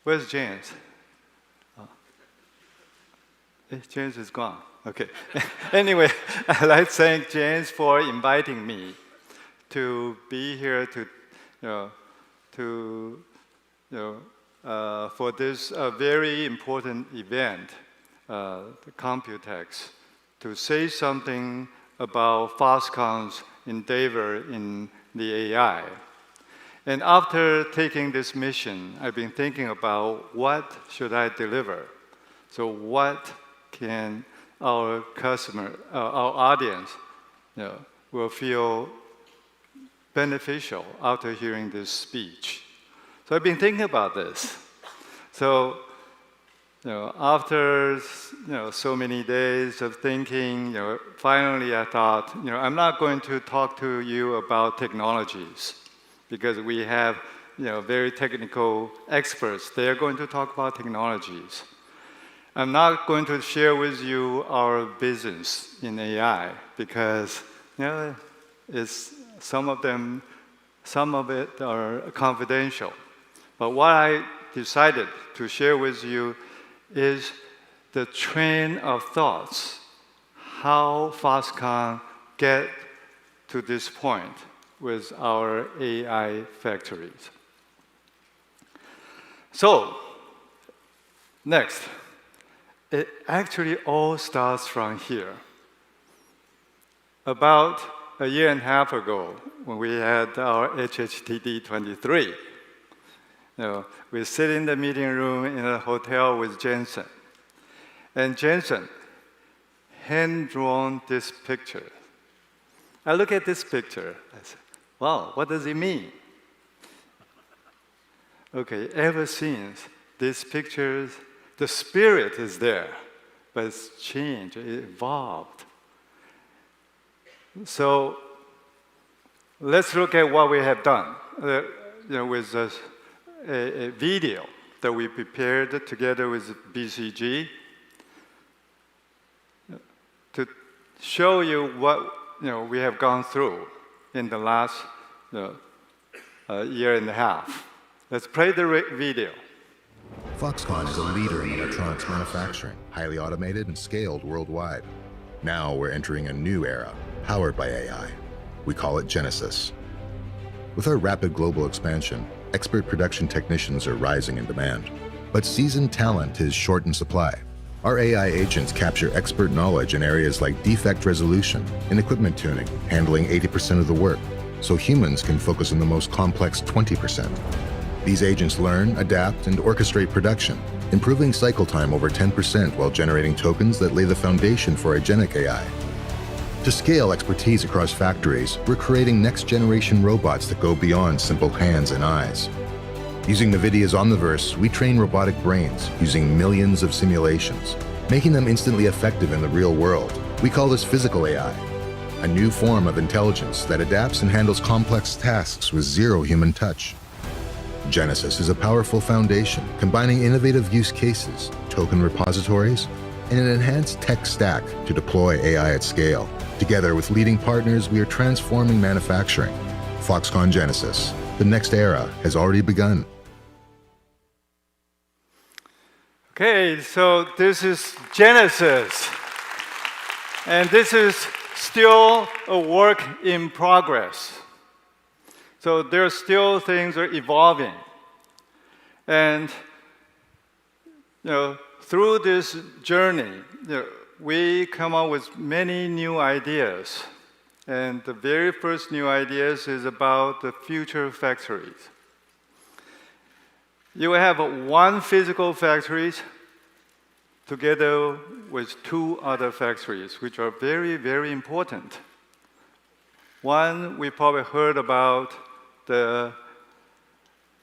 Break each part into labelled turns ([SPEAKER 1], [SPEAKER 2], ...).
[SPEAKER 1] Where's James? James is gone. Okay. Anyway, I'd like to thank James for inviting me to be here for this very important event, the Computex, to say something about Foxconn's endeavor in the AI. And after taking this mission, I've been thinking about what should I deliver. So what can our our audience, will feel beneficial after hearing this speech. So I've been thinking about this. So, after so many days of thinking, finally I thought, I'm not going to talk to you about technologies because we have, very technical experts. They are going to talk about technologies. I'm not going to share with you our business in AI because, it's some of it are confidential. But what I decided to share with you is the train of thoughts, how Foxconn get to this point with our AI factories. So, next, it actually all starts from here. About a year and a half ago, when we had our HHTD 23, we sit in the meeting room in a hotel with Jensen. And Jensen hand-drawn this picture. I look at this picture, I say, wow, what does it mean? Okay, ever since these pictures, the spirit is there, but it's changed, it evolved. So let's look at what we have done with a video that we prepared together with BCG to show you what we have gone through in the last year and a half. Let's play the video.
[SPEAKER 2] Foxconn is a leader in electronics manufacturing, highly automated and scaled worldwide. Now we're entering a new era, powered by AI. We call it Genesis. With our rapid global expansion, expert production technicians are rising in demand. But seasoned talent is short in supply. Our AI agents capture expert knowledge in areas like defect resolution and equipment tuning, handling 80% of the work, so humans can focus on the most complex 20%. These agents learn, adapt, and orchestrate production, improving cycle time over 10% while generating tokens that lay the foundation for agentic AI. To scale expertise across factories, we're creating next-generation robots that go beyond simple hands and eyes. Using NVIDIA's Omniverse, we train robotic brains using millions of simulations, making them instantly effective in the real world. We call this physical AI, a new form of intelligence that adapts and handles complex tasks with zero human touch. Genesis is a powerful foundation, combining innovative use cases, token repositories, and an enhanced tech stack to deploy AI at scale. Together with leading partners, we are transforming manufacturing. Foxconn Genesis, the next era has already begun.
[SPEAKER 1] Okay, so this is Genesis. And this is still a work in progress. So there are still things are evolving. And through this journey, we come up with many new ideas. And the very first new ideas is about the future factories. You will have one physical factory together with two other factories, which are very, very important. One, we probably heard about the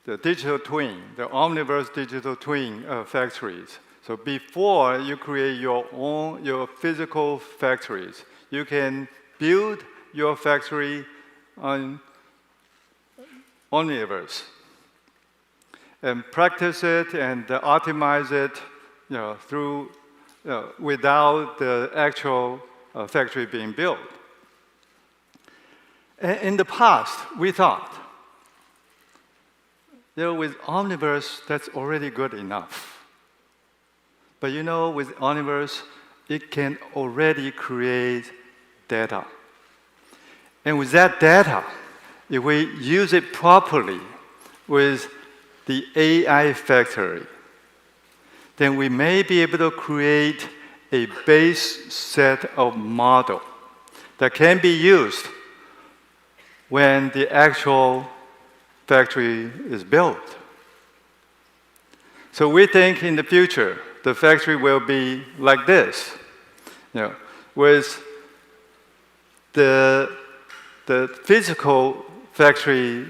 [SPEAKER 1] digital twin, the Omniverse digital twin factories. So before you create your physical factories, you can build your factory on Omniverse and practice it and optimize it, through without the actual factory being built. In the past, we thought with Omniverse, that's already good enough. But with Omniverse, it can already create data. And with that data, if we use it properly with the AI factory, then we may be able to create a base set of model that can be used when the actual factory is built. So we think in the future, the factory will be like this, with the physical factory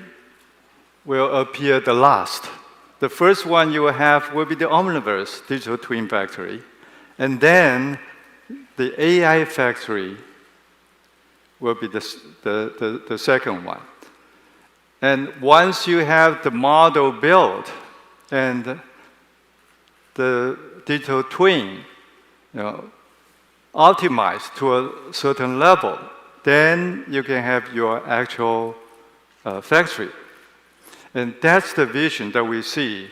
[SPEAKER 1] will appear the last. The first one you will have will be the Omniverse digital twin factory, and then the AI factory will be the second one. And once you have the model built and the digital twin optimized to a certain level, then you can have your actual factory. And that's the vision that we see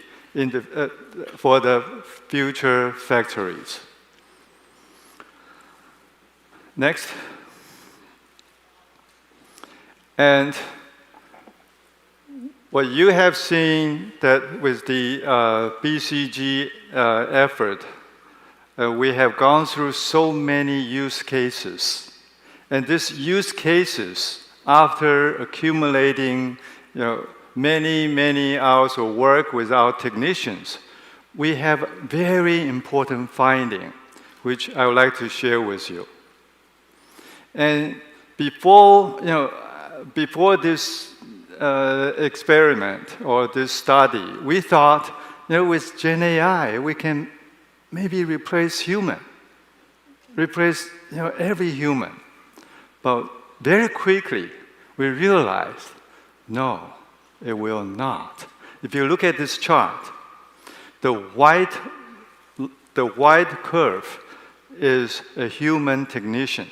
[SPEAKER 1] for the future factories. Next. And what you have seen that with the BCG effort, we have gone through so many use cases. And these use cases, after accumulating many, many hours of work with our technicians, we have very important finding, which I would like to share with you. And before this experiment or this study, we thought, with GenAI, we can maybe replace every human. But very quickly, we realized, no, it will not. If you look at this chart, the white curve is a human technician.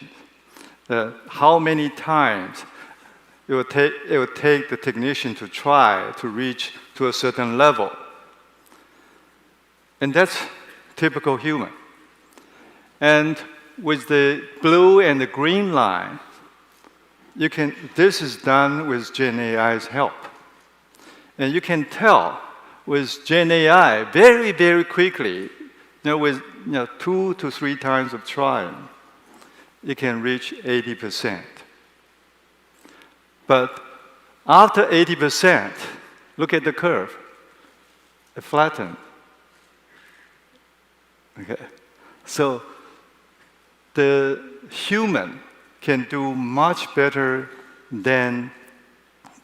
[SPEAKER 1] How many times it will take the technician to try to reach to a certain level. And that's typical human. And with the blue and the green line, this is done with GenAI's help. And you can tell with GenAI very, very quickly, with 2 to 3 times of trying, it can reach 80%. But after 80%, look at the curve. It flattened. Okay. So the human can do much better than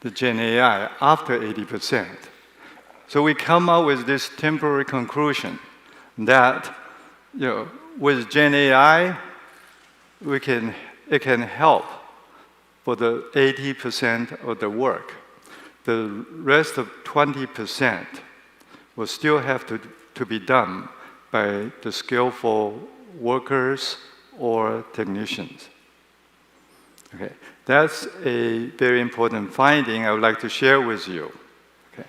[SPEAKER 1] the GenAI after 80%. So we come up with this temporary conclusion that with GenAI, it can help for the 80% of the work. The rest of 20% will still have to be done by the skillful workers or technicians. Okay, that's a very important finding I would like to share with you. Okay,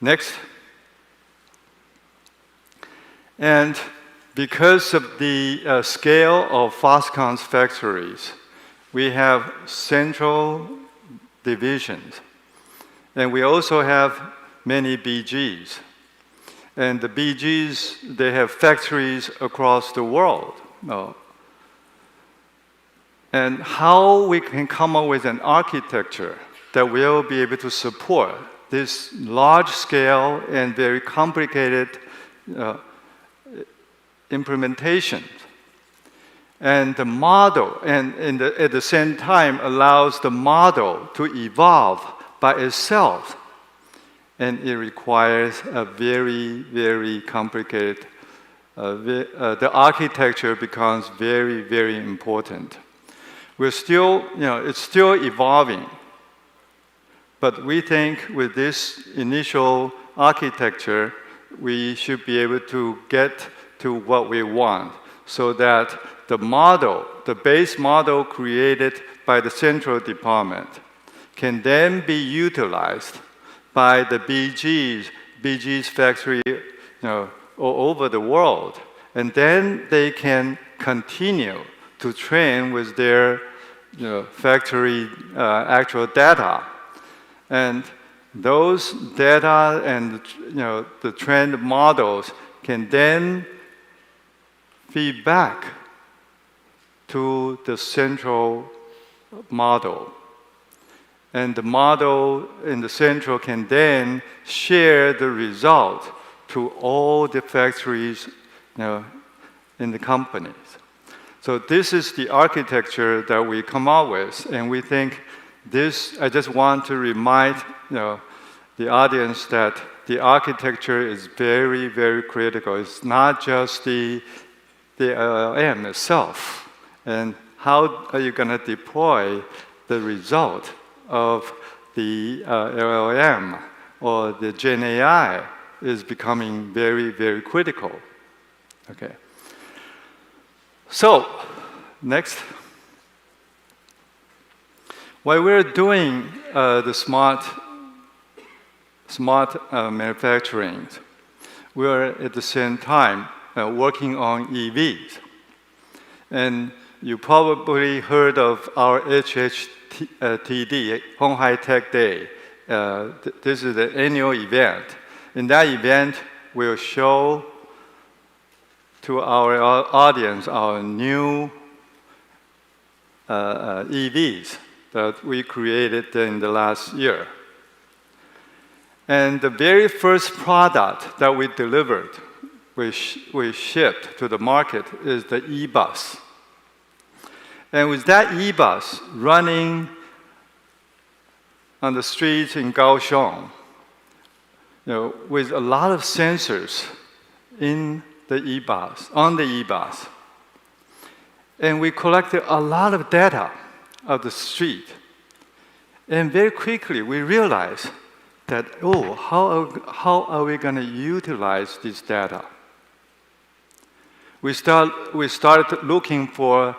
[SPEAKER 1] next. And because of the scale of Foxconn's factories, we have central divisions. And we also have many BGs. And the BGs, they have factories across the world. And how we can come up with an architecture that will be able to support this large scale and very complicated implementation. And the model, and at the same time, allows the model to evolve by itself. And it requires a very, very complicated, the architecture becomes very, very important. We're still, it's still evolving. But we think with this initial architecture, we should be able to get to what we want so that the model, the base model created by the central department can then be utilized by the BG's factory, all over the world. And then they can continue to train with their factory actual data. And those data and the trained models can then feed back to the central model. And the model in the central can then share the result to all the factories in the companies. So this is the architecture that we come up with, and we think this, I just want to remind the audience that the architecture is very, very critical. It's not just the LLM itself, and how are you going to deploy the result of the LLM or the GenAI is becoming very, very critical. Okay. So, next. While we're doing the smart manufacturing, we're at the same time working on EVs. And you probably heard of our HHTD, Honghai Tech Day. This is the annual event. In that event, we'll show to our audience our new EVs that we created in the last year. And the very first product that we delivered, we shipped to the market, is the e-bus. And with that e-bus running on the streets in Kaohsiung, with a lot of sensors in the e-bus, on the e-bus. And we collected a lot of data of the street. And very quickly we realized that, how are we going to utilize this data? We started looking for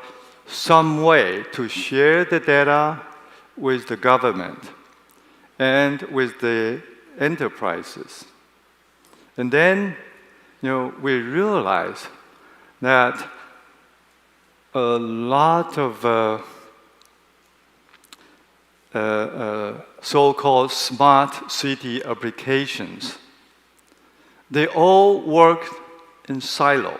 [SPEAKER 1] some way to share the data with the government and with the enterprises. And then, we realized that a lot of so-called smart city applications, they all work in silo.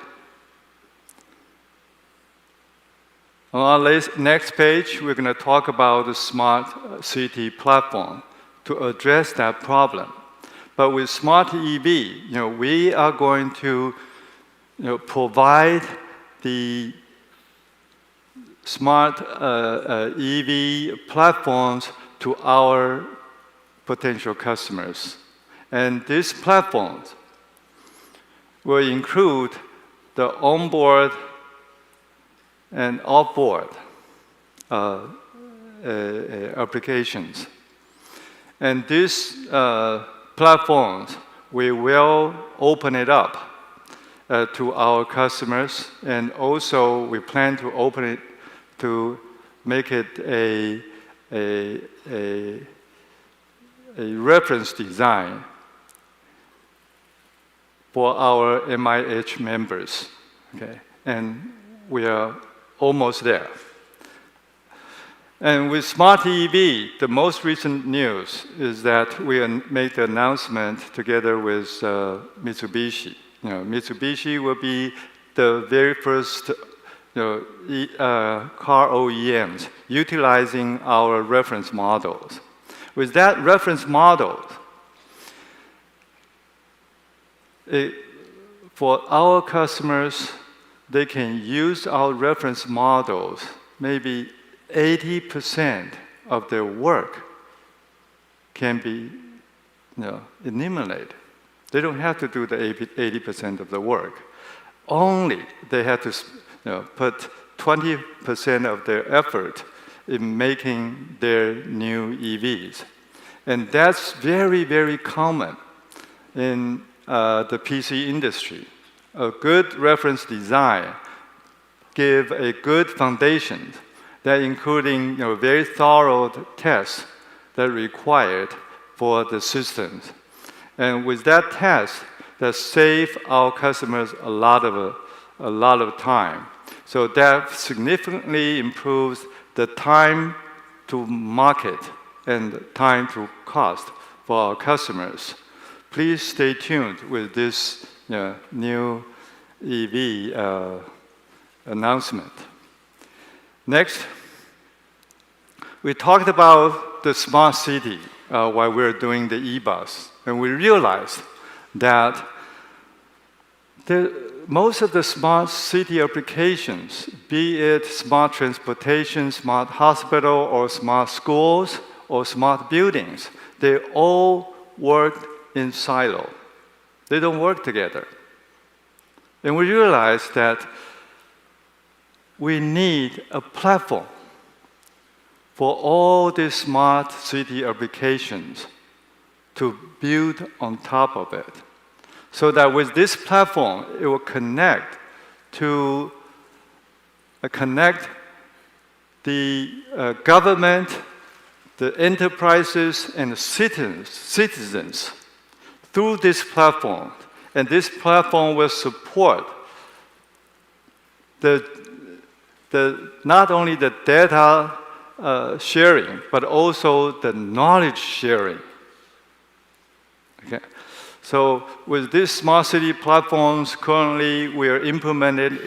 [SPEAKER 1] On our next page, we're going to talk about the smart city platform to address that problem. But with smart EV, we are going to provide the smart EV platforms to our potential customers. And these platforms will include the onboard and offboard applications. And these platforms, we will open it up to our customers, and also we plan to open it to make it a reference design for our MIH members. Okay, and we are almost there. And with Smart EV, the most recent news is that we made the announcement together with Mitsubishi. Mitsubishi will be the very first car OEMs utilizing our reference models. With that reference model, for our customers, they can use our reference models. Maybe 80% of their work can be eliminated. They don't have to do the 80% of the work. Only they have to put 20% of their effort in making their new EVs. And that's very, very common in the PC industry. A good reference design gives a good foundation that including very thorough tests that are required for the systems. And with that test, that saved our customers a lot of time. So that significantly improves the time to market and time to cost for our customers. Please stay tuned with this new EV announcement. Next, we talked about the smart city while we were doing the e-bus, and we realized that most of the smart city applications, be it smart transportation, smart hospital, or smart schools, or smart buildings, they all work in silo. They don't work together. And we realized that we need a platform for all these smart city applications to build on top of it. So that with this platform, it will connect the government, the enterprises, and the citizens through this platform. And this platform will support not only the data sharing, but also the knowledge sharing. Okay. So with these smart city platforms, currently we are implementing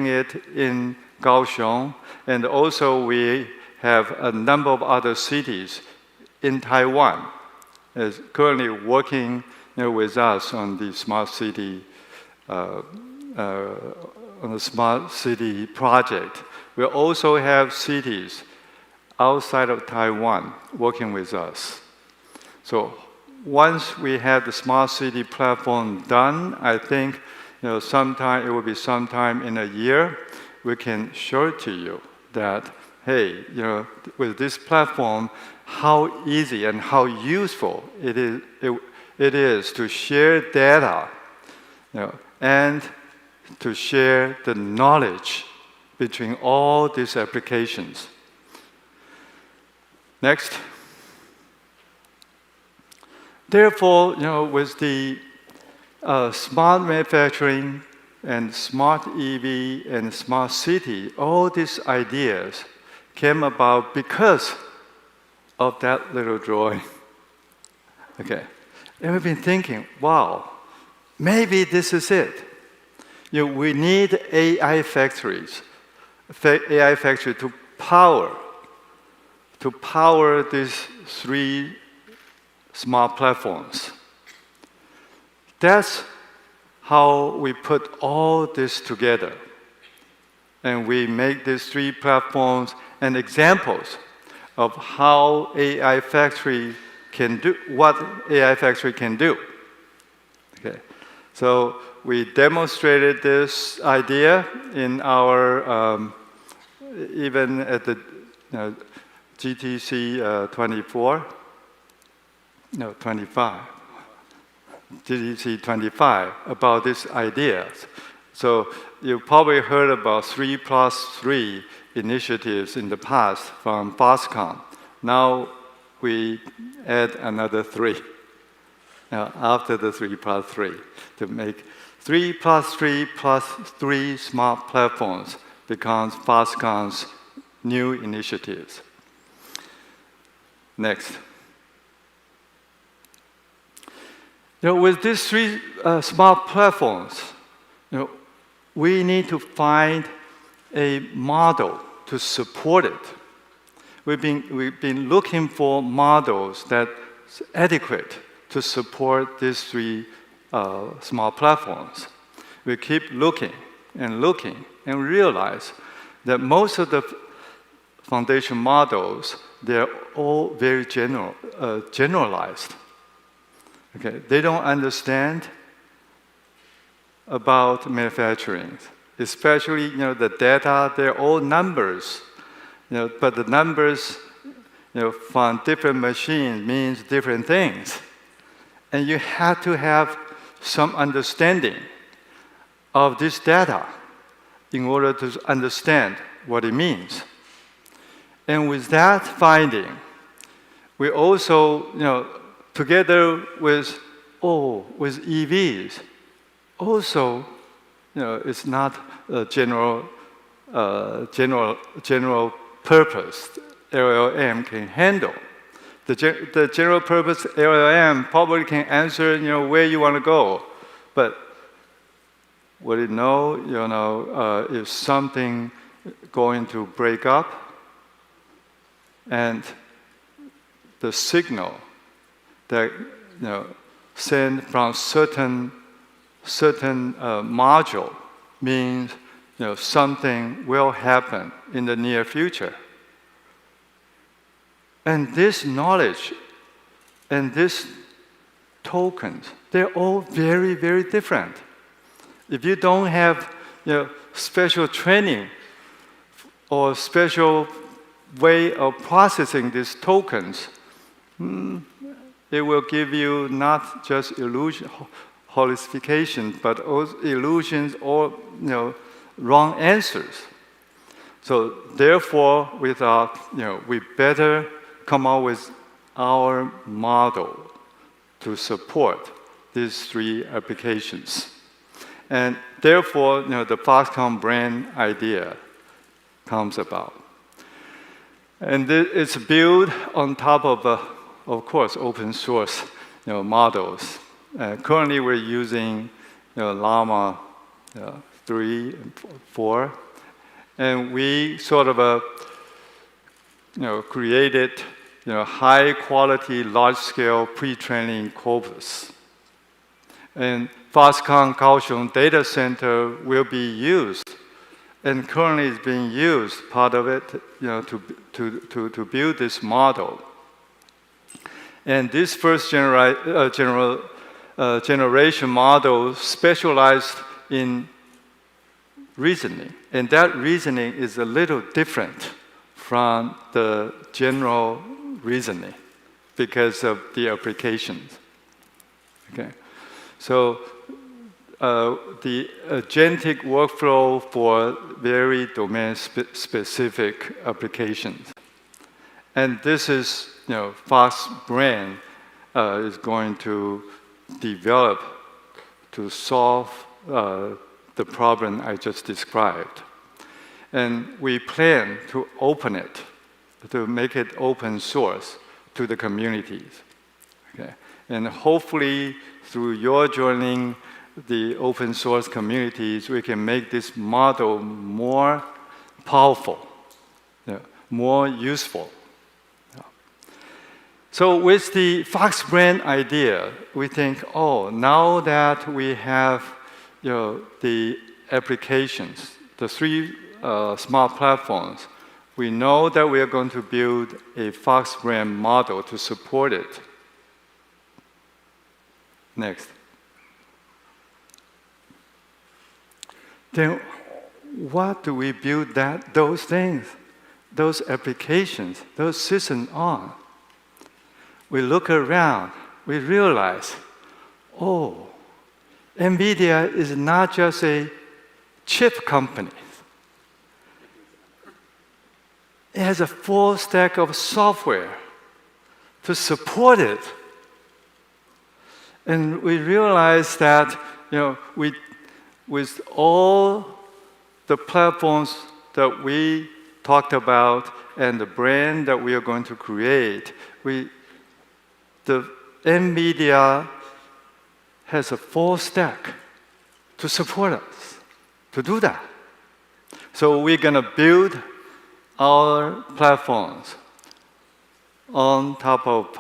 [SPEAKER 1] it in Kaohsiung, and also we have a number of other cities in Taiwan is currently working with us on the smart city project. We also have cities outside of Taiwan working with us. So once we have the smart city platform done, I think sometime it will be sometime in a year, we can show it to you that, hey, with this platform, how easy and how useful it is to share data, and to share the knowledge between all these applications. Next. Therefore, with the smart manufacturing and smart EV and smart city, all these ideas came about because of that little drawing. Okay. And we've been thinking, wow, maybe this is it. We need AI factories to power these three smart platforms. That's how we put all this together. And we make these three platforms and examples of how AI factory can do, what AI factory can do. Okay. So we demonstrated this idea in our, even at the GTC 25, GTC 25 about this idea. So you probably heard about 3+3 initiatives in the past from Foxconn. Now we add another 3. Now after the 3+3 to make 3+3+3 smart platforms becomes Foxconn's new initiatives. Next. With these three smart platforms, we need to find a model to support it. We've been looking for models that's adequate to support these three smart platforms. We keep looking and realize that most of the foundation models, they're all very generalized. Okay, they don't understand about manufacturing, especially the data. They're all numbers, but the numbers, from different machines means different things, and you have to have some understanding of this data in order to understand what it means. And with that finding, we also, together with EVs, also, it's not a general purpose LLM can handle. The general purpose LLM probably can answer, where you want to go, but would it know, if something going to break up, and the signal that sent from certain module means something will happen in the near future. And this knowledge and this tokens, they're all very, very different. If you don't have special training or special way of processing these tokens, it will give you not just illusion, hallucinations, but also illusions or wrong answers. So therefore, we thought we better come up with our model to support these three applications. And therefore, the FoxBrain idea comes about. And it's built on top of course, open source models. Currently, we're using Llama 3 and 4, and we sort of created high-quality, large-scale pre-training corpus. And Foxconn Kaohsiung data center will be used, and currently is being used, part of it, to build this model. And this first generation model specialized in reasoning, and that reasoning is a little different from the general reasoning because of the applications. Okay, so the agentic workflow for very domain-specific applications. And this is, FoxBrain is going to develop to solve the problem I just described. And we plan to open it, to make it open source to the communities. Okay? And hopefully, through your joining the open source communities, we can make this model more powerful, more useful. So with the FoxBrain idea, we think, now that we have the applications, the three smart platforms, we know that we are going to build a FoxBrain model to support it. Next. Then what do we build those things, those applications, those systems on? We look around, we realize, NVIDIA is not just a chip company. It has a full stack of software to support it. And we realize that, with all the platforms that we talked about and the brand that we are going to create, the NVIDIA has a full stack to support us, to do that. So we're going to build our platforms on top of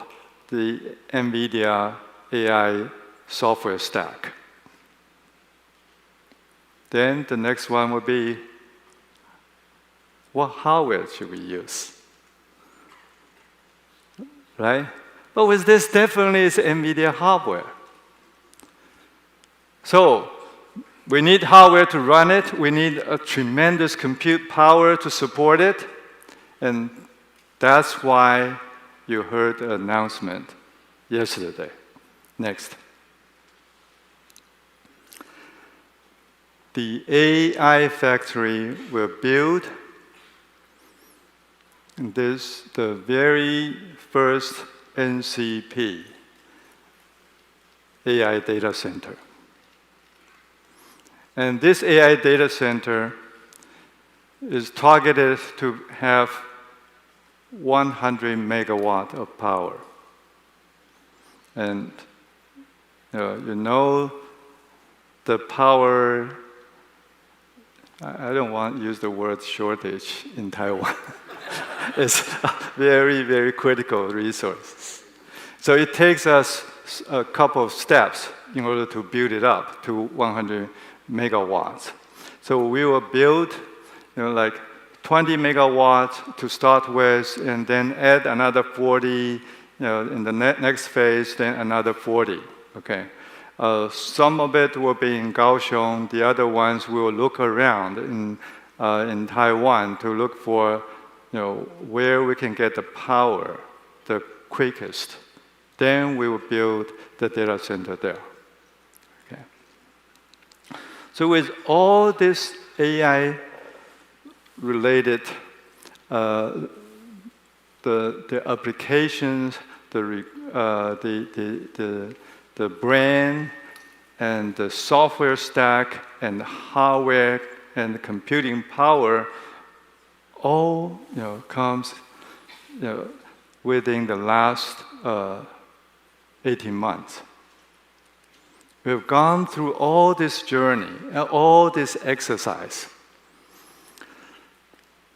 [SPEAKER 1] the NVIDIA AI software stack. Then the next one would be, what hardware should we use? Right? But with this, definitely it's NVIDIA hardware. So we need hardware to run it. We need a tremendous compute power to support it. And that's why you heard the announcement yesterday. Next. The AI factory will build And this is the very first NCP AI data center. And this AI data center is targeted to have 100 megawatt of power. And you know the power, I don't want to use the word shortage in Taiwan. It's a very, very critical resource. So it takes us a couple of steps in order to build it up to 100 megawatts. So we will build like 20 megawatts to start with, and then add another 40 in the next phase, then another 40, okay? Some of it will be in Kaohsiung, the other ones we will look around in Taiwan to look for where we can get the power the quickest. Then we will build the data center there, okay? So with all this AI related the applications, the brain and the software stack and hardware and computing power, all comes within the last 18 months. We've gone through all this journey, all this exercise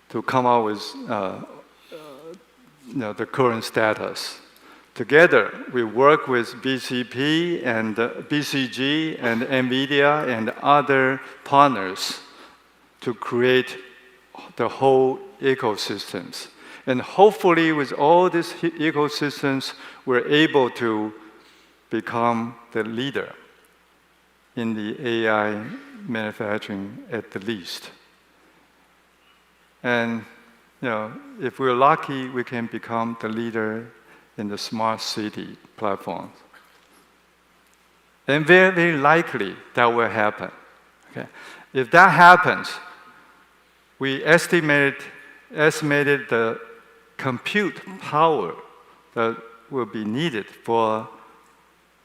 [SPEAKER 1] to come out with the current status. Together, we work with BCP and BCG and NVIDIA and other partners to create the whole ecosystems. And hopefully, with all these ecosystems, we're able to become the leader in the AI manufacturing at the least. And if we're lucky, we can become the leader in the smart city platforms. And very, very likely that will happen. Okay? If that happens, we estimated the compute power that will be needed for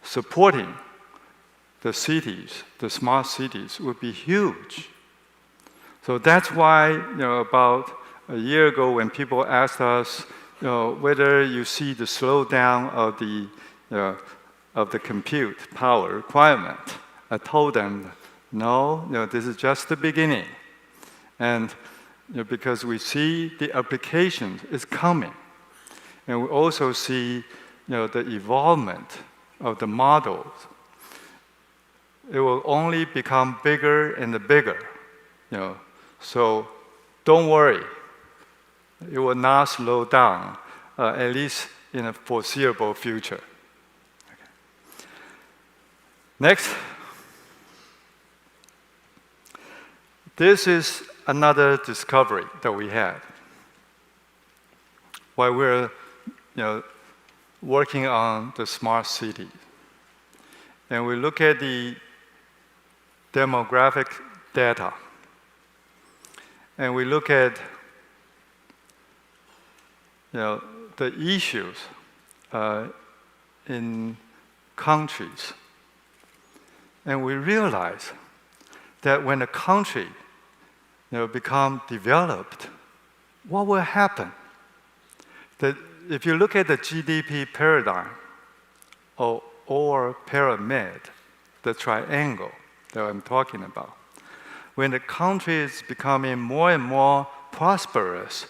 [SPEAKER 1] supporting the cities, the smart cities, would be huge. So that's why, about a year ago, when people asked us, whether you see the slowdown of the compute power requirement, I told them, no, this is just the beginning, and because we see the application is coming, and we also see the evolvement of the models. It will only become bigger and bigger, So don't worry. It will not slow down, at least in a foreseeable future. Okay. Next. This is another discovery that we had while we're working on the smart city. And we look at the demographic data. And we look at the issues in countries. And we realize that when a country become developed, what will happen? That if you look at the GDP paradigm or pyramid, the triangle that I'm talking about, when the country is becoming more and more prosperous,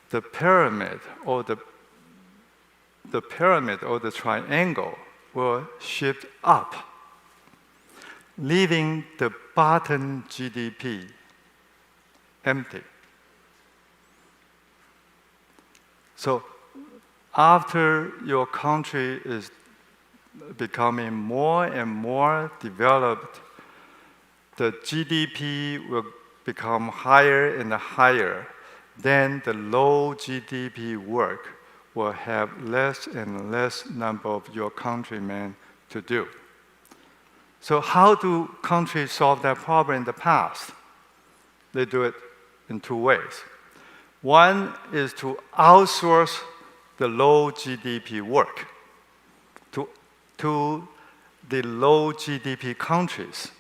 [SPEAKER 1] the pyramid or the triangle will shift up, leaving the bottom GDP empty. So after your country is becoming more and more developed, the GDP will become higher and higher. Then the low GDP work will have less and less number of your countrymen to do. So how do countries solve that problem in the past? They do it in two ways. One is to outsource the low GDP work to the low GDP countries.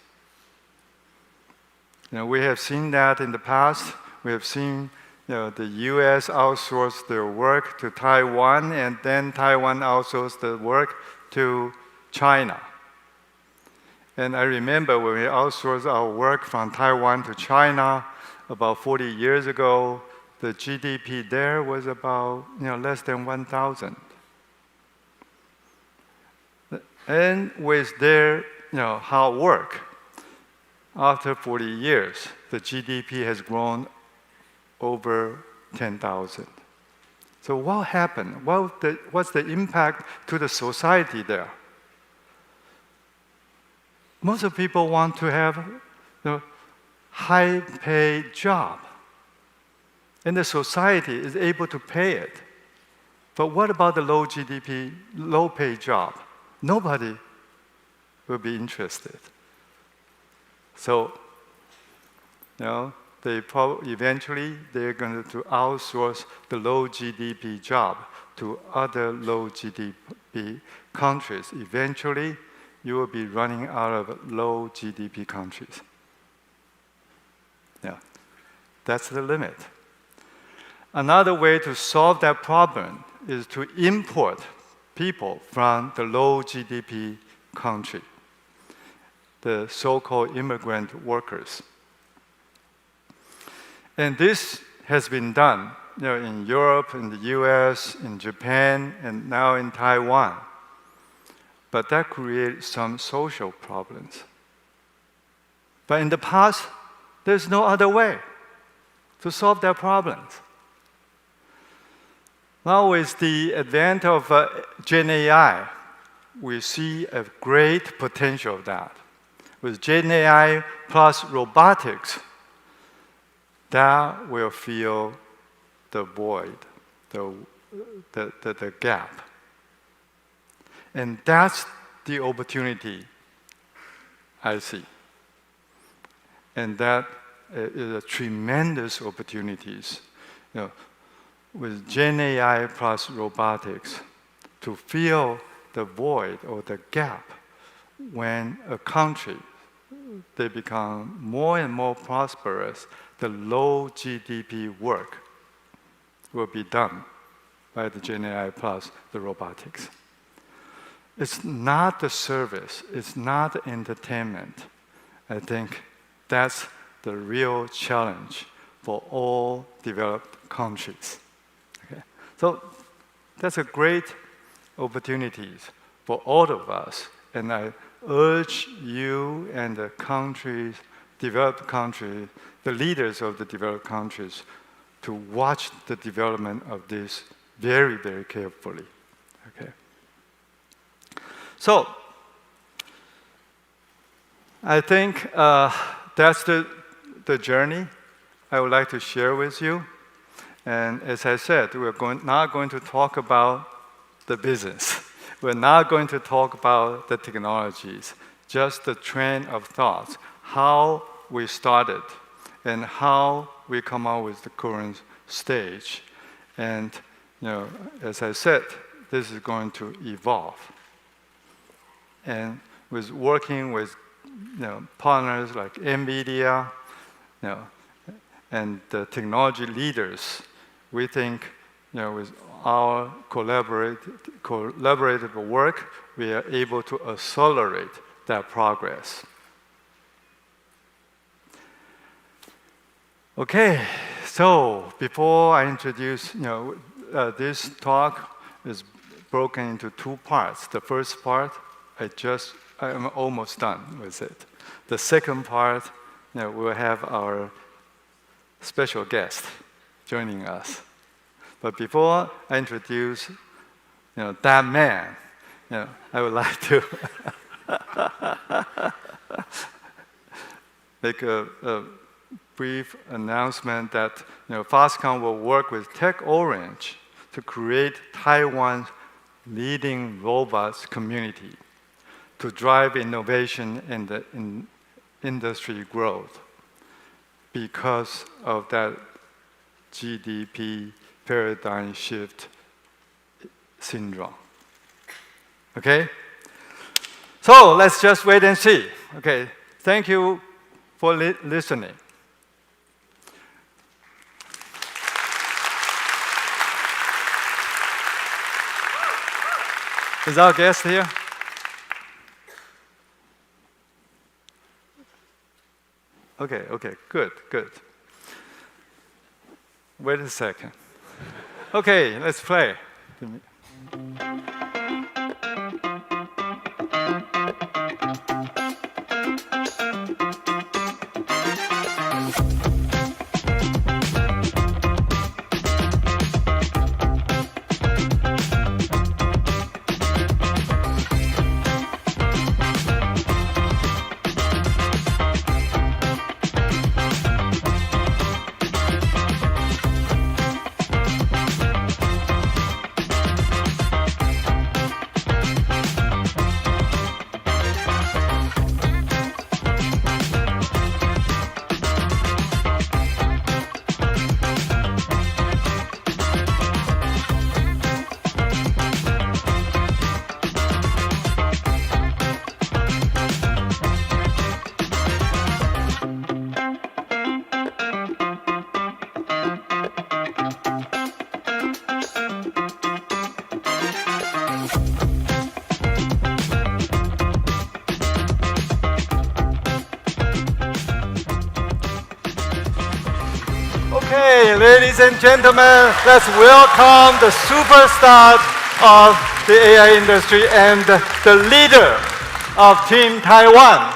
[SPEAKER 1] We have seen that in the past. We have seen the US outsource their work to Taiwan, and then Taiwan outsourced the work to China. And I remember when we outsourced our work from Taiwan to China about 40 years ago, the GDP there was about less than 1,000. And with their hard work, after 40 years, the GDP has grown over 10,000. So what happened? What's the impact to the society there? Most of people want to have a high-paid job, and the society is able to pay it. But what about the low GDP, low-paid job? Nobody will be interested. So, eventually they're going to outsource the low GDP job to other low GDP countries. Eventually, you will be running out of low GDP countries. Yeah, that's the limit. Another way to solve that problem is to import people from the low GDP country, the so-called immigrant workers. And this has been done in Europe, in the US, in Japan, and now in Taiwan. But that creates some social problems. But in the past, there's no other way to solve that problems. Now with the advent of GenAI, we see a great potential of that. With GenAI plus robotics, that will fill the void, the gap. And that's the opportunity I see. And that is a tremendous opportunities with GenAI plus robotics to fill the void or the gap when a country, they become more and more prosperous, the low GDP work will be done by the GenAI plus the robotics. It's not the service, it's not entertainment. I think that's the real challenge for all developed countries. Okay? So that's a great opportunity for all of us, and I urge you and the countries, developed countries, the leaders of the developed countries, to watch the development of this very, very carefully. Okay. So, I think that's the journey I would like to share with you. And as I said, we're not going to talk about the business. We're not going to talk about the technologies, just the trend of thoughts, how we started, and how we come out with the current stage. And as I said, this is going to evolve. And with working with partners like NVIDIA, and the technology leaders, we think with our collaborative work, we are able to accelerate that progress. Okay, so before I introduce, this talk is broken into two parts. The first part, I'm almost done with it. The second part, we'll have our special guest joining us. But before I introduce, that man, I would like to make a brief announcement that Foxconn will work with TechOrange to create Taiwan's leading robots community to drive innovation and the industry growth. Because of that GDP paradigm shift syndrome. Okay? So let's just wait and see. Okay, thank you for listening. Is our guest here? Okay, good. Wait a second. Okay, let's play. Okay, ladies and gentlemen, let's welcome the superstar of the AI industry and the leader of Team Taiwan.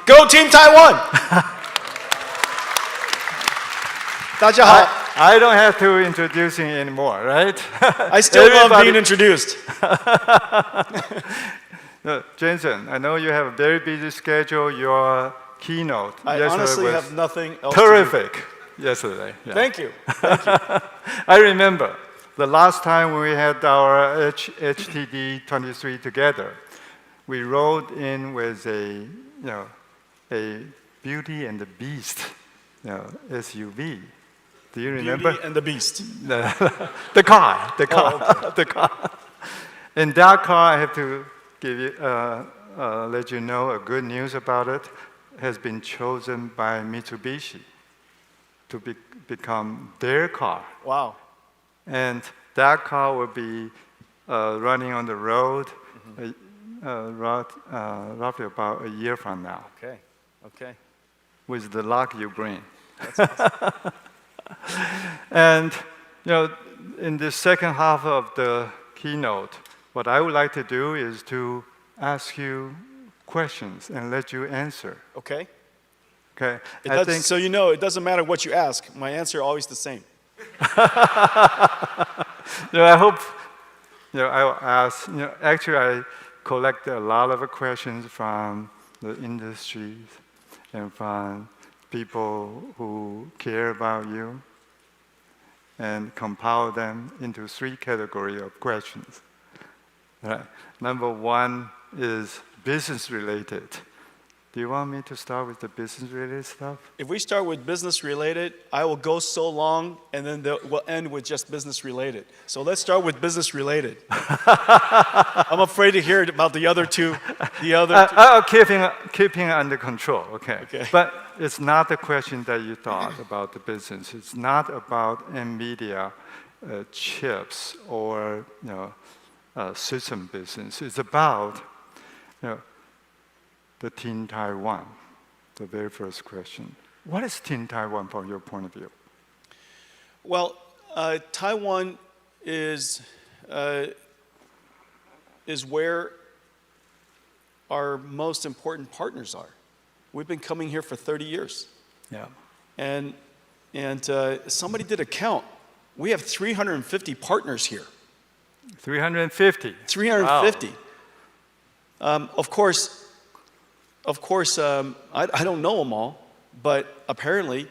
[SPEAKER 3] Go Team Taiwan! 大家好。
[SPEAKER 1] I don't have to introduce him anymore, right?
[SPEAKER 3] I still love being introduced.
[SPEAKER 1] Jensen, I know you have a very busy schedule. Your keynote
[SPEAKER 3] I honestly have nothing else
[SPEAKER 1] terrific
[SPEAKER 3] to do.
[SPEAKER 1] Yesterday. Yeah.
[SPEAKER 3] Thank you.
[SPEAKER 1] I remember the last time we had our HTD 23 together. We rode in with a Beauty and the Beast SUV. Do you remember?
[SPEAKER 3] Beauty and the Beast.
[SPEAKER 1] The car.
[SPEAKER 3] Oh, okay.
[SPEAKER 1] The car. In that car, I have to give you, let you know a good news about it. Has been chosen by Mitsubishi to become their car.
[SPEAKER 3] Wow.
[SPEAKER 1] And that car will be running on the road roughly about a year from now.
[SPEAKER 3] Okay.
[SPEAKER 1] With the luck you bring.
[SPEAKER 3] That's awesome.
[SPEAKER 1] And in the second half of the keynote, what I would like to do is to ask you questions and let you answer.
[SPEAKER 3] Okay.
[SPEAKER 1] Okay.
[SPEAKER 3] So it doesn't matter what you ask. My answer is always the same.
[SPEAKER 1] I hope I will ask. Actually, I collect a lot of questions from the industries and from people who care about you, and compile them into 3 categories of questions. Right. Number 1 is business related. Do you want me to start with the business-related stuff?
[SPEAKER 3] If we start with business-related, I will go so long, and then we'll end with just business-related. So let's start with business-related. I'm afraid to hear about the other two.
[SPEAKER 1] I'll keep it under control, okay? But it's not the question that you thought about the business. It's not about NVIDIA chips or system business. It's about the Team Taiwan, the very first question. What is Team Taiwan from your point of view?
[SPEAKER 3] Well, Taiwan is where our most important partners are. We've been coming here for 30 years.
[SPEAKER 1] Yeah.
[SPEAKER 3] And somebody did a count. We have 350 partners here.
[SPEAKER 1] 350?
[SPEAKER 3] 350.
[SPEAKER 1] Wow.
[SPEAKER 3] Of course, I don't know them all, but apparently,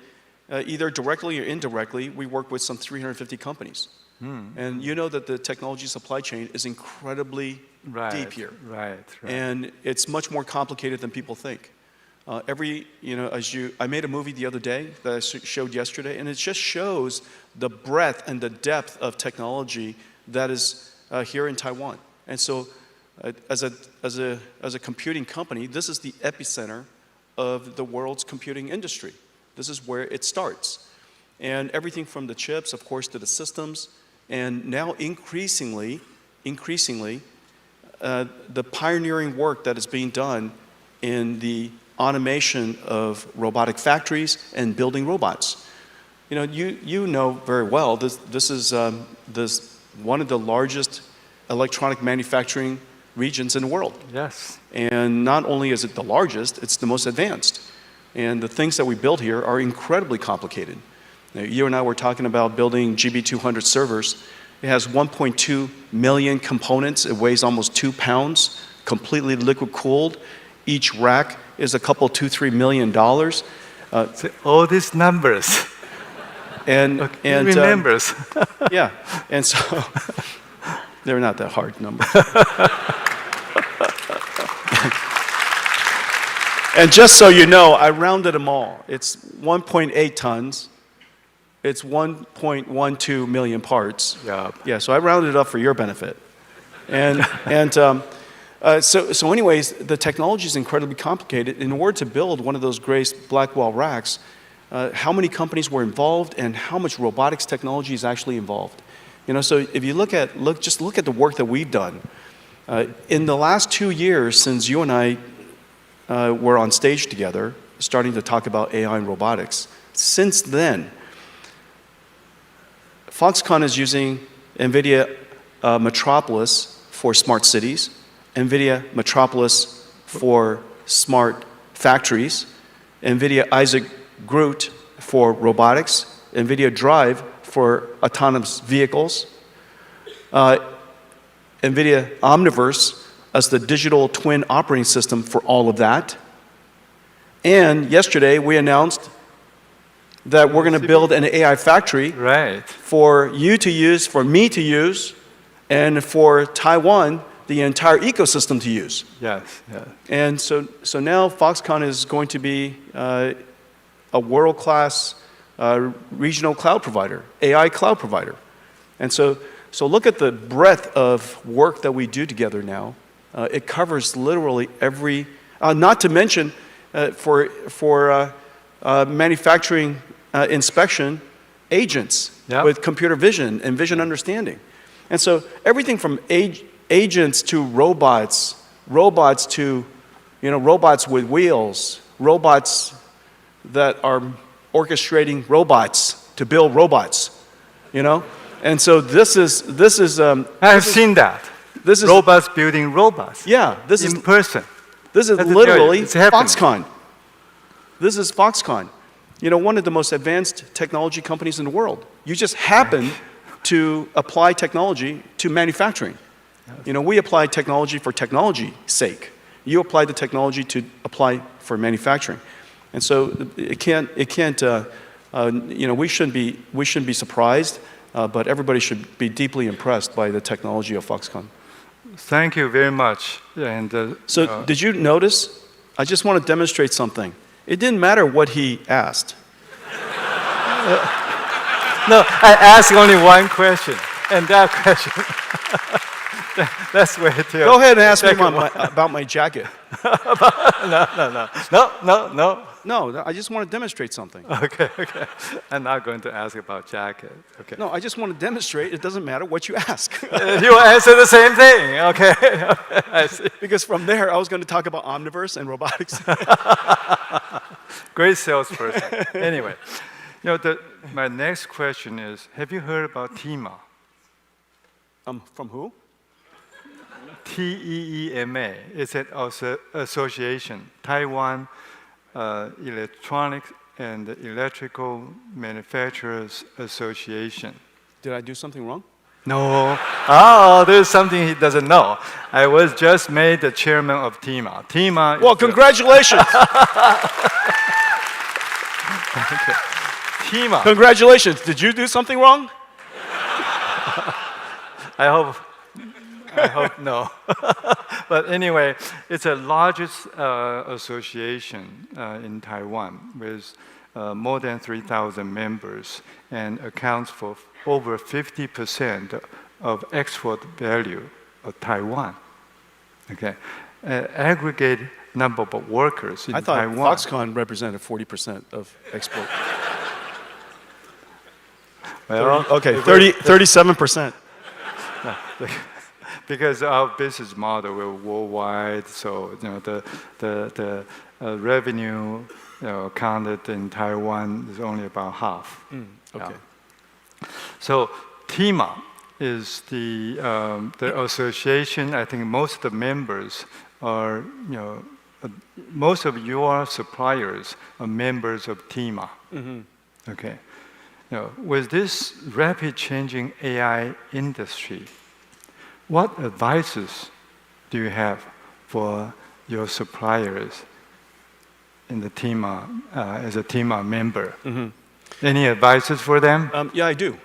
[SPEAKER 3] either directly or indirectly, we work with some 350 companies. And you know that the technology supply chain is incredibly deep here.
[SPEAKER 1] Right.
[SPEAKER 3] And it's much more complicated than people think. I made a movie the other day that I showed yesterday, and it just shows the breadth and the depth of technology that is here in Taiwan. And so, as a computing company, this is the epicenter of the world's computing industry. This is where it starts. And everything from the chips, of course, to the systems, and now increasingly, the pioneering work that is being done in the automation of robotic factories and building robots. You know very well, this is one of the largest electronic manufacturing regions in the world.
[SPEAKER 1] Yes.
[SPEAKER 3] And not only is it the largest, it's the most advanced. And the things that we build here are incredibly complicated. Now, you and I were talking about building GB200 servers. It has 1.2 million components. It weighs almost 2 pounds, completely liquid cooled. Each rack is a couple, $2-3 million.
[SPEAKER 1] All these numbers.
[SPEAKER 3] And
[SPEAKER 1] remembers.
[SPEAKER 3] Yeah, and so they're not that hard numbers. And just so you know, I rounded them all. It's 1.8 tons. It's 1.12 million parts.
[SPEAKER 1] Yeah.
[SPEAKER 3] So I rounded it up for your benefit. So anyways, the technology is incredibly complicated. In order to build one of those Grace Blackwell racks, how many companies were involved and how much robotics technology is actually involved. So if you look at the work that we've done. In the last 2 years since you and I were on stage together, starting to talk about AI and robotics, since then, Foxconn is using NVIDIA Metropolis for smart cities, NVIDIA Metropolis for smart factories, NVIDIA Isaac Groot for robotics, NVIDIA Drive for autonomous vehicles, NVIDIA Omniverse as the digital twin operating system for all of that. And yesterday we announced that we're going to build an AI factory for you to use, for me to use, and for Taiwan, the entire ecosystem to use.
[SPEAKER 1] Yes.
[SPEAKER 3] And so now Foxconn is going to be a world-class regional cloud provider, AI cloud provider. And so look at the breadth of work that we do together now. It covers literally every, not to mention for manufacturing inspection agents with computer vision and vision understanding. And so everything from agents to robots to, robots with wheels, robots that are orchestrating robots to build robots, And so this is.
[SPEAKER 1] I've seen that. This is robots building robots.
[SPEAKER 3] Yeah, this is
[SPEAKER 1] in person.
[SPEAKER 3] This is literally Foxconn. This is Foxconn. One of the most advanced technology companies in the world. You just happen to apply technology to manufacturing. We apply technology for technology's sake. You apply the technology to apply for manufacturing. And so it can't. We shouldn't be surprised, but everybody should be deeply impressed by the technology of Foxconn.
[SPEAKER 1] Thank you very much. And
[SPEAKER 3] so, did you notice? I just want to demonstrate something. It didn't matter what he asked.
[SPEAKER 1] No, I asked only one question, and that question. That's where it is.
[SPEAKER 3] Go ahead and ask me about my jacket.
[SPEAKER 1] No.
[SPEAKER 3] No, I just want to demonstrate something.
[SPEAKER 1] Okay. I'm not going to ask about jacket. Okay.
[SPEAKER 3] No, I just want to demonstrate. It doesn't matter what you ask.
[SPEAKER 1] You answer the same thing. Okay. I see.
[SPEAKER 3] Because from there, I was going to talk about Omniverse and robotics.
[SPEAKER 1] Great salesperson. Anyway, my next question is: have you heard about TEMA?
[SPEAKER 3] From who?
[SPEAKER 1] TEEMA. It's an association, Taiwan Electronics and Electrical Manufacturers Association.
[SPEAKER 3] Did I do something wrong?
[SPEAKER 1] No. Oh, there's something he doesn't know. I was just made the chairman of TEMA. TEMA.
[SPEAKER 3] Well, congratulations.
[SPEAKER 1] Okay. TEMA.
[SPEAKER 3] Congratulations. Did you do something wrong?
[SPEAKER 1] I hope I hope no. But anyway, it's the largest association in Taiwan with more than 3,000 members and accounts for over 50% of export value of Taiwan. Okay, aggregate number of workers in Taiwan.
[SPEAKER 3] I thought Foxconn represented 40% of export.
[SPEAKER 1] Well,
[SPEAKER 3] 37%.
[SPEAKER 1] Because our business model we're worldwide, so the revenue counted in Taiwan is only about half.
[SPEAKER 3] Okay.
[SPEAKER 1] Yeah. So TIMA is the association. I think most of the members are most of your suppliers are members of TIMA. Okay. With this rapid changing AI industry, what advices do you have for your suppliers in the TIMA as a TIMA member? Any advices for them?
[SPEAKER 3] Yeah, I do.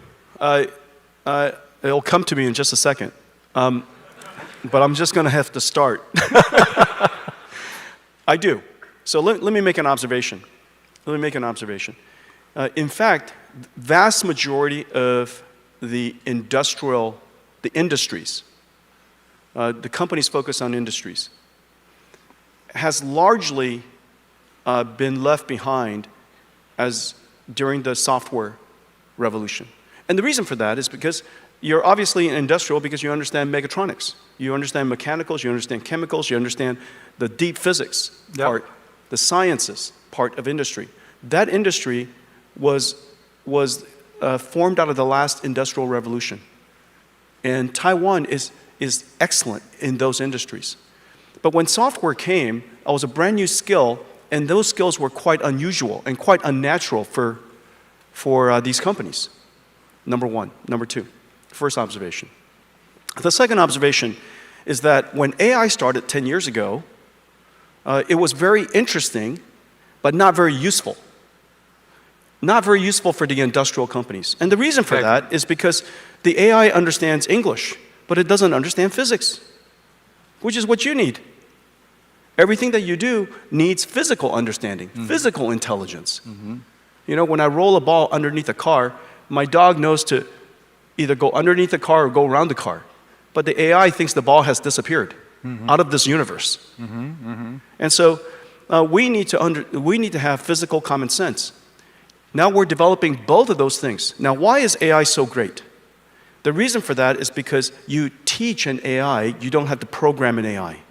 [SPEAKER 3] It'll come to me in just a second. But I'm just going to have to start. I do. So let me make an observation. In fact, vast majority of the industries, the companies focused on industries, has largely been left behind as during the software revolution. And the reason for that is because you're obviously industrial because you understand mechatronics. You understand mechanicals, you understand chemicals, you understand the deep physics part, the sciences part of industry. That industry was formed out of the last industrial revolution. And Taiwan is excellent in those industries. But when software came, it was a brand new skill, and those skills were quite unusual and quite unnatural for these companies. Number one. Number two, first observation. The second observation is that when AI started 10 years ago, it was very interesting, but not very useful. Not very useful for the industrial companies. And the reason for that is because the AI understands English, but it doesn't understand physics, which is what you need. Everything that you do needs physical understanding, physical intelligence. When I roll a ball underneath a car, my dog knows to either go underneath the car or go around the car. But the AI thinks the ball has disappeared out of this universe. And so we need to have physical common sense. Now we're developing both of those things. Now, why is AI so great? The reason for that is because you teach an AI, you don't have to program an AI.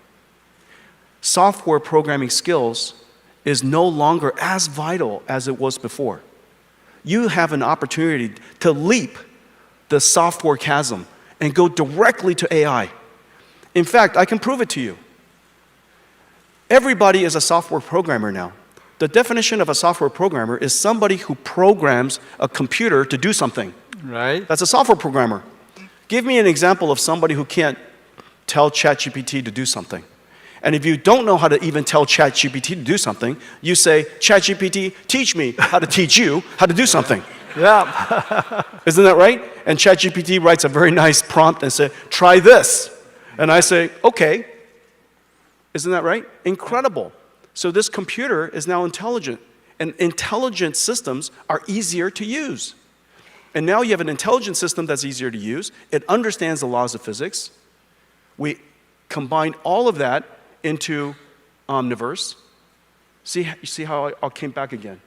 [SPEAKER 3] Software programming skills is no longer as vital as it was before. You have an opportunity to leap the software chasm and go directly to AI. In fact, I can prove it to you. Everybody is a software programmer now. The definition of a software programmer is somebody who programs a computer to do something.
[SPEAKER 1] Right.
[SPEAKER 3] That's a software programmer. Give me an example of somebody who can't tell ChatGPT to do something. And if you don't know how to even tell ChatGPT to do something, you say, ChatGPT, teach me how to teach you how to do something.
[SPEAKER 1] Yeah.
[SPEAKER 3] Isn't that right? And ChatGPT writes a very nice prompt and says, try this. And I say, okay. Isn't that right? Incredible. So this computer is now intelligent. And intelligent systems are easier to use. And now you have an intelligent system that's easier to use. It understands the laws of physics. We combine all of that into Omniverse. See how I came back again?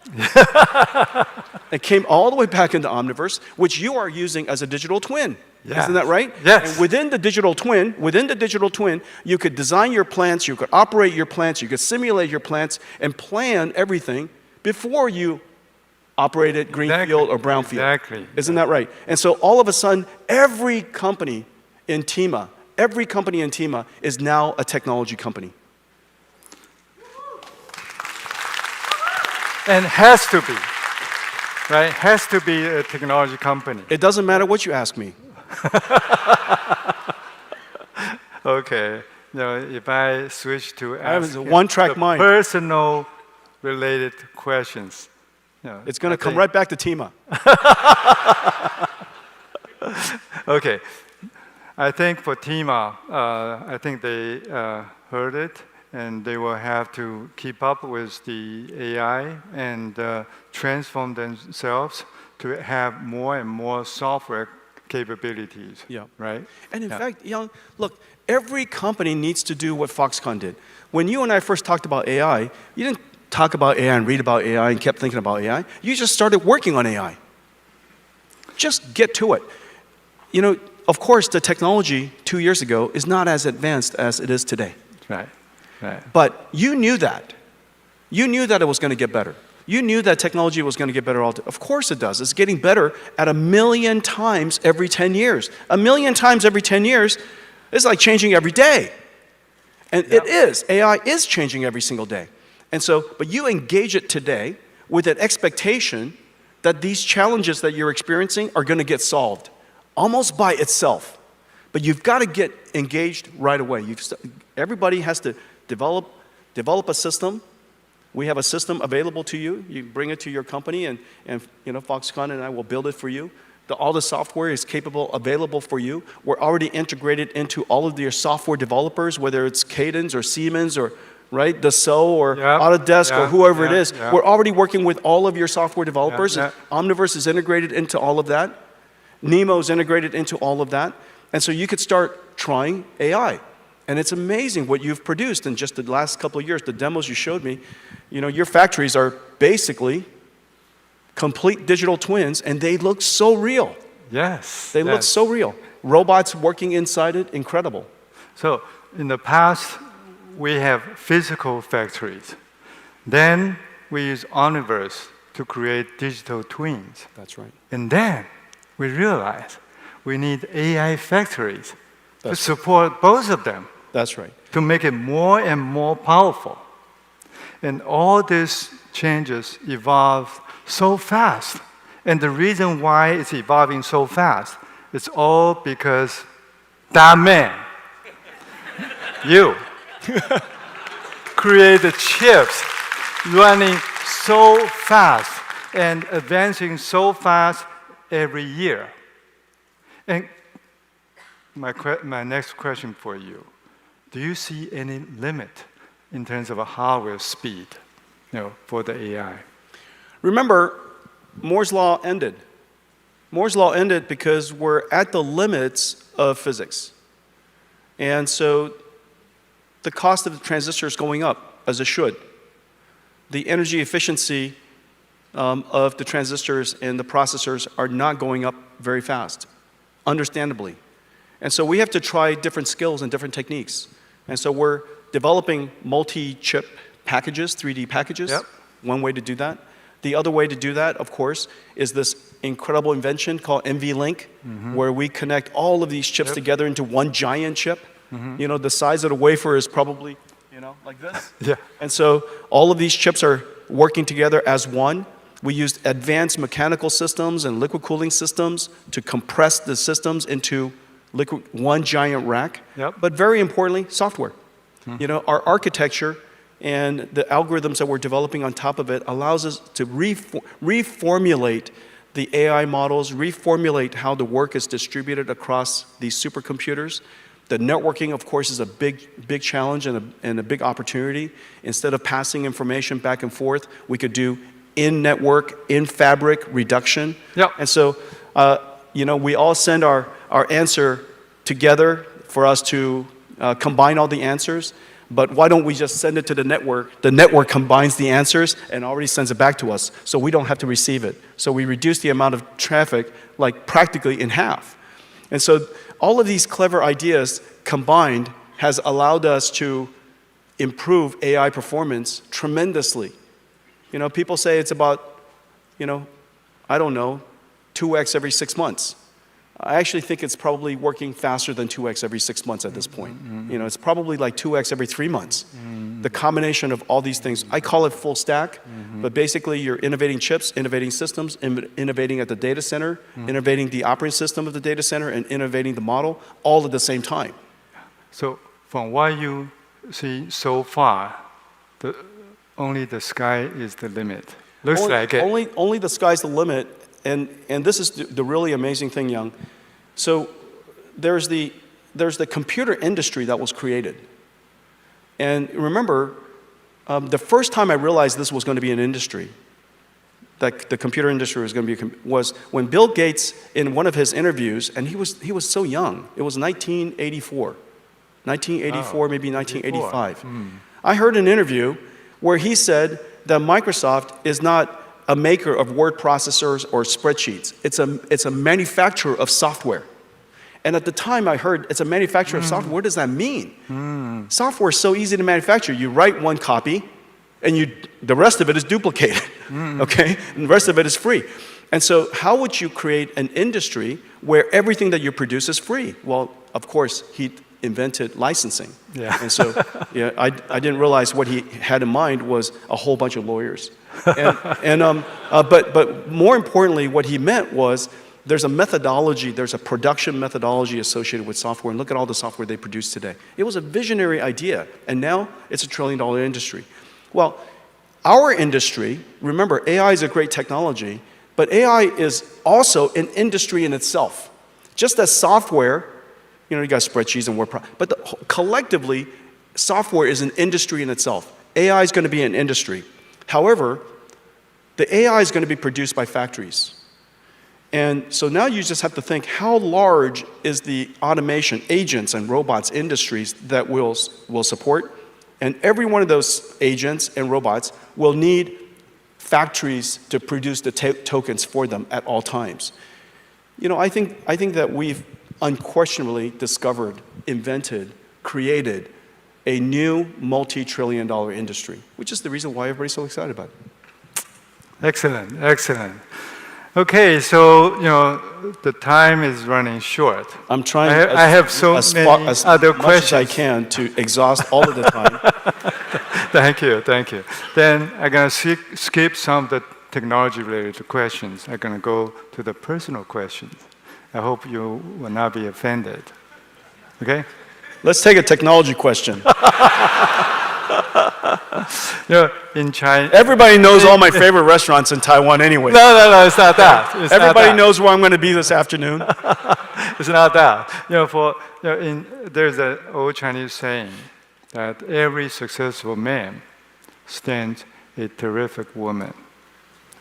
[SPEAKER 3] It came all the way back into Omniverse, which you are using as a digital twin. Yes. Isn't that right?
[SPEAKER 1] Yes.
[SPEAKER 3] And within the digital twin, you could design your plants, you could operate your plants, you could simulate your plants, and plan everything before you operate it greenfield or brownfield.
[SPEAKER 1] Exactly.
[SPEAKER 3] Isn't that right? And so all of a sudden, every company in TIMA is now a technology company.
[SPEAKER 1] And has to be, right? Has to be a technology company.
[SPEAKER 3] It doesn't matter what you ask me.
[SPEAKER 1] Okay. If I switch to ask
[SPEAKER 3] one-track mind.
[SPEAKER 1] Personal related questions.
[SPEAKER 3] It's going to come right back to TIMA.
[SPEAKER 1] Okay. I think for TIMA, I think they heard it, and they will have to keep up with the AI and transform themselves to have more and more software capabilities.
[SPEAKER 3] Yeah.
[SPEAKER 1] Right?
[SPEAKER 3] And in fact, look, every company needs to do what Foxconn did. When you and I first talked about AI, you didn't talk about AI and read about AI and kept thinking about AI. You just started working on AI. Just get to it. Of course, the technology 2 years ago is not as advanced as it is today.
[SPEAKER 1] Right.
[SPEAKER 3] But you knew that. You knew that it was going to get better. You knew that technology was going to get better. Of course it does. It's getting better at 1,000,000 times every 10 years. 1,000,000 times every 10 years is like changing every day. And it is. AI is changing every single day. And so, but you engage it today with an expectation that these challenges that you're experiencing are going to get solved almost by itself. But you've got to get engaged right away. Everybody has to develop a system. We have a system available to you. You bring it to your company, and Foxconn and I will build it for you. All the software is available for you. We're already integrated into all of your software developers, whether it's Cadence or Siemens or Dassault or Autodesk or whoever it is. We're already working with all of your software developers. Omniverse is integrated into all of that. Nemo is integrated into all of that. And so you could start trying AI. And it's amazing what you've produced in just the last couple of years. The demos you showed me, your factories are basically complete digital twins, and they look so real.
[SPEAKER 1] Yes.
[SPEAKER 3] They look so real. Robots working inside it, incredible.
[SPEAKER 1] So in the past, we have physical factories. Then we use Omniverse to create digital twins.
[SPEAKER 3] That's right.
[SPEAKER 1] And then we realize we need AI factories to support both of them.
[SPEAKER 3] That's right.
[SPEAKER 1] To make it more and more powerful. And all these changes evolve so fast. And the reason why it's evolving so fast is all because that man, you, created chips running so fast and advancing so fast every year. And my next question for you, do you see any limit in terms of a hardware speed, for the AI?
[SPEAKER 3] Remember, Moore's law ended. Moore's law ended because we're at the limits of physics. And so the cost of the transistor is going up, as it should. The energy efficiency of the transistors and the processors are not going up very fast, understandably. And so we have to try different skills and different techniques. And so we're developing multi-chip packages, 3D packages. One way to do that. The other way to do that, of course, is this incredible invention called NVLink, where we connect all of these chips together into one giant chip. The size of the wafer is probably, like this. And so all of these chips are working together as one. We used advanced mechanical systems and liquid cooling systems to compress the systems into one giant rack. But very importantly, software. Our architecture and the algorithms that we're developing on top of it allows us to reformulate the AI models, reformulate how the work is distributed across these supercomputers. The networking, of course, is a big challenge and a big opportunity. Instead of passing information back and forth, we could do in-network, in-fabric reduction. And so, we all send our answer together for us to combine all the answers. But why don't we just send it to the network? The network combines the answers and already sends it back to us, so we don't have to receive it. So we reduce the amount of traffic practically in half. And so all of these clever ideas combined has allowed us to improve AI performance tremendously. People say it's about, 2x every 6 months. I actually think it's probably working faster than 2x every 6 months at this point. It's probably like 2x every 3 months. The combination of all these things, I call it full stack, but basically you're innovating chips, innovating systems, innovating at the data center, innovating the operating system of the data center, and innovating the model all at the same time.
[SPEAKER 1] So from what you see so far, only the sky is the limit. Looks like it.
[SPEAKER 3] Only the sky's the limit. And this is the really amazing thing, Young. So there's the there's the computer industry that was created. And remember, the first time I realized this was going to be an industry, that the computer industry was going to be, was when Bill Gates, in one of his interviews, and he was so young. It was 1984, maybe 1985. I heard an interview where he said that Microsoft is not a maker of word processors or spreadsheets. It's a manufacturer of software. And at the time I heard it's a manufacturer of software. What does that mean? Software is so easy to manufacture. You write one copy, and the rest of it is duplicated, okay? And the rest of it is free. And so how would you create an industry where everything that you produce is free? Well, of course, he invented licensing.
[SPEAKER 1] Yeah.
[SPEAKER 3] And so yeah, I didn't realize what he had in mind was a whole bunch of lawyers. But more importantly, what he meant was there's a methodology, there's a production methodology associated with software, and look at all the software they produce today. It was a visionary idea, and now it's $1 trillion industry. Well, our industry, remember, AI is a great technology, but AI is also an industry in itself. Just as software, you got spreadsheets and word processors, but collectively, software is an industry in itself. AI is going to be an industry. However, the AI is going to be produced by factories. And so now you just have to think, how large is the automation, agents and robots industries that we'll support? And every one of those agents and robots will need factories to produce the tokens for them at all times. I think that we've unquestionably discovered, invented, created a new multi-trillion-dollar industry, which is the reason why everybody's so excited about it.
[SPEAKER 1] Excellent, excellent. Okay, so the time is running short.
[SPEAKER 3] I'm trying.
[SPEAKER 1] I have so many other questions.
[SPEAKER 3] As I can to exhaust all of the time.
[SPEAKER 1] Thank you. Then I'm gonna skip some of the technology-related questions. I'm gonna go to the personal questions. I hope you will not be offended. Okay?
[SPEAKER 3] Let's take a technology question.
[SPEAKER 1] In China,
[SPEAKER 3] everybody knows all my favorite restaurants in Taiwan anyway.
[SPEAKER 1] No, it's not that.
[SPEAKER 3] Everybody knows where I'm going to be this afternoon.
[SPEAKER 1] It's not that. There's an old Chinese saying that every successful man stands a terrific woman.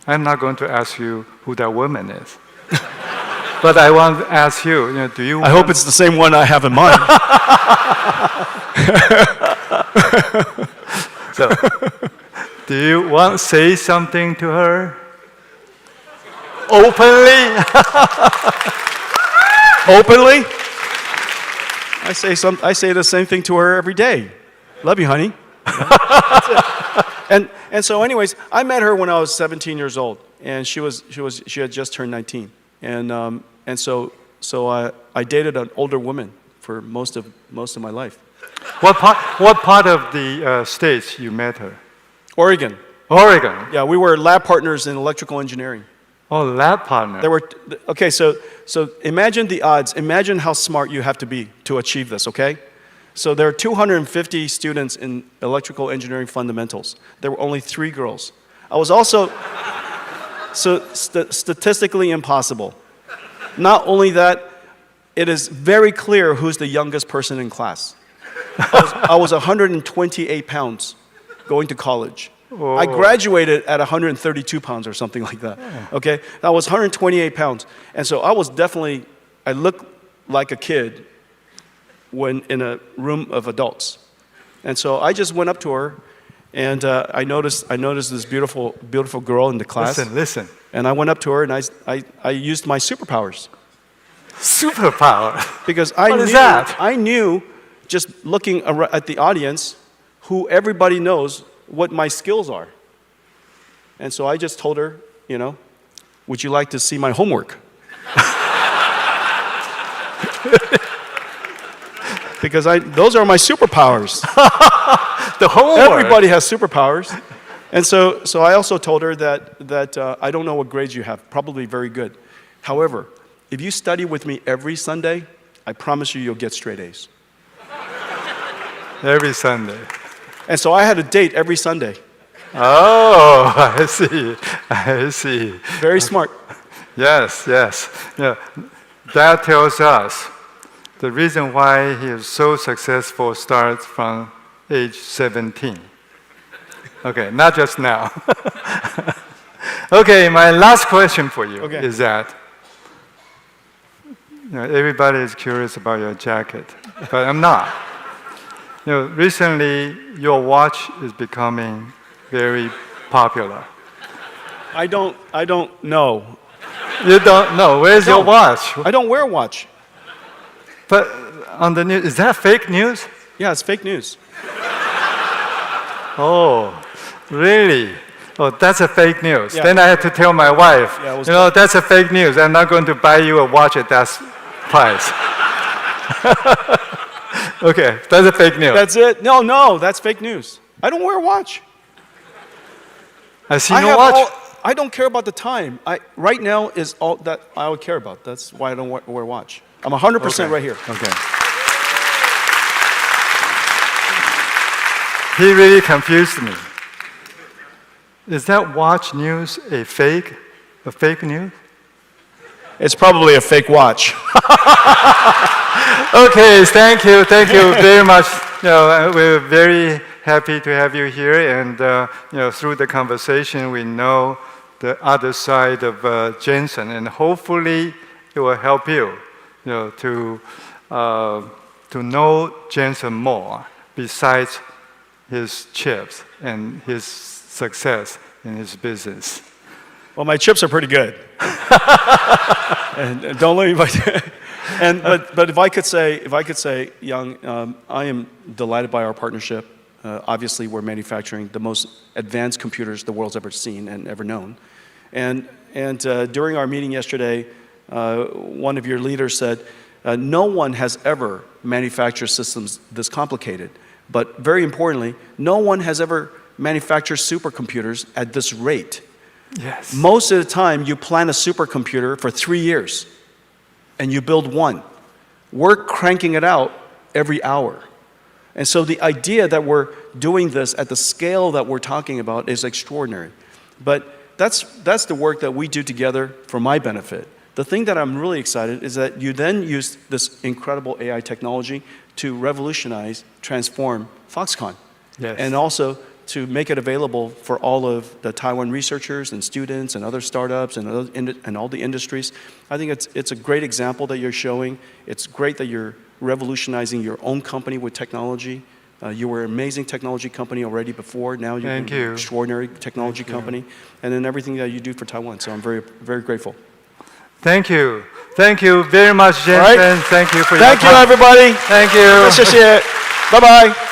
[SPEAKER 1] I'm not going to ask you who that woman is. But I want to ask you, do you?
[SPEAKER 3] I hope it's the same one I have in mind.
[SPEAKER 1] So, do you want to say something to her? Openly?
[SPEAKER 3] Openly? I say the same thing to her every day. Love you, honey. And so, anyways, I met her when I was 17 years old, and she had just turned 19, and so I dated an older woman for most of my life.
[SPEAKER 1] What part of the States you met her?
[SPEAKER 3] Oregon.
[SPEAKER 1] Oregon.
[SPEAKER 3] Yeah, we were lab partners in electrical engineering.
[SPEAKER 1] Oh, lab partner.
[SPEAKER 3] Okay, so imagine the odds. Imagine how smart you have to be to achieve this, okay? So there are 250 students in electrical engineering fundamentals. There were only 3 girls. I was also statistically impossible. Not only that, it is very clear who's the youngest person in class. I was 128 pounds going to college.
[SPEAKER 1] Oh.
[SPEAKER 3] I graduated at 132 pounds or something like that. Okay? I was 128 pounds. And so I looked like a kid when in a room of adults. And so I just went up to her, and I noticed this beautiful girl in the class.
[SPEAKER 1] Listen.
[SPEAKER 3] And I went up to her, and I used my superpowers.
[SPEAKER 1] Superpower?
[SPEAKER 3] Because I knew, just looking at the audience, who everybody knows what my skills are. And so I just told her, would you like to see my homework? Because those are my superpowers.
[SPEAKER 1] The homework.
[SPEAKER 3] Everybody has superpowers. And so I also told her that I don't know what grades you have, probably very good. However, if you study with me every Sunday, I promise you'll get straight A's.
[SPEAKER 1] Every Sunday.
[SPEAKER 3] And so I had a date every Sunday.
[SPEAKER 1] Oh, I see.
[SPEAKER 3] Very smart.
[SPEAKER 1] Yes. Yeah. That tells us the reason why he is so successful starts from age 17. Okay, not just now. Okay, my last question for you is that everybody is curious about your jacket, but I'm not. Recently your watch is becoming very popular.
[SPEAKER 3] I don't know.
[SPEAKER 1] You don't know. Where's your watch?
[SPEAKER 3] I don't wear a watch.
[SPEAKER 1] But on the news, is that fake news?
[SPEAKER 3] Yeah, it's fake news.
[SPEAKER 1] Oh, really? Oh, that's a fake news.
[SPEAKER 3] Yeah.
[SPEAKER 1] Then I had to tell my wife, that's a fake news. I'm not going to buy you a watch at that price. Okay, that's a fake news.
[SPEAKER 3] That's it? No, that's fake news. I don't wear a watch.
[SPEAKER 1] I see no watch.
[SPEAKER 3] I don't care about the time. Right now is all that I would care about. That's why I don't wear a watch. I'm 100% right here.
[SPEAKER 1] Okay. He really confused me. Is that watch news a fake news?
[SPEAKER 3] It's probably a fake watch.
[SPEAKER 1] Okay, thank you very much. We're very happy to have you here, and through the conversation, we know the other side of Jensen, and hopefully it will help you, to know Jensen more besides his chips and his success in his business.
[SPEAKER 3] Well, my chips are pretty good. And don't let me. But if I could say, Young, I am delighted by our partnership. Obviously, we're manufacturing the most advanced computers the world's ever seen and ever known. And during our meeting yesterday, one of your leaders said, no one has ever manufactured systems this complicated. But very importantly, no one has ever manufactured supercomputers at this rate.
[SPEAKER 1] Yes.
[SPEAKER 3] Most of the time, you plan a supercomputer for 3 years, and you build one. We're cranking it out every hour. And so the idea that we're doing this at the scale that we're talking about is extraordinary. But that's the work that we do together for my benefit. The thing that I'm really excited is that you then use this incredible AI technology to revolutionize, transform Foxconn.
[SPEAKER 1] Yes.
[SPEAKER 3] And also to make it available for all of the Taiwan researchers and students and other startups and all the industries. I think it's a great example that you're showing. It's great that you're revolutionizing your own company with technology. You were an amazing technology company already before. Now you're an extraordinary technology company. And then everything that you do for Taiwan. So I'm very, very grateful.
[SPEAKER 1] Thank you. Thank you very much, Jensen.
[SPEAKER 3] Right.
[SPEAKER 1] Thank you for your time.
[SPEAKER 3] Thank you, everybody.
[SPEAKER 1] Thank you.
[SPEAKER 3] 谢谢。拜拜。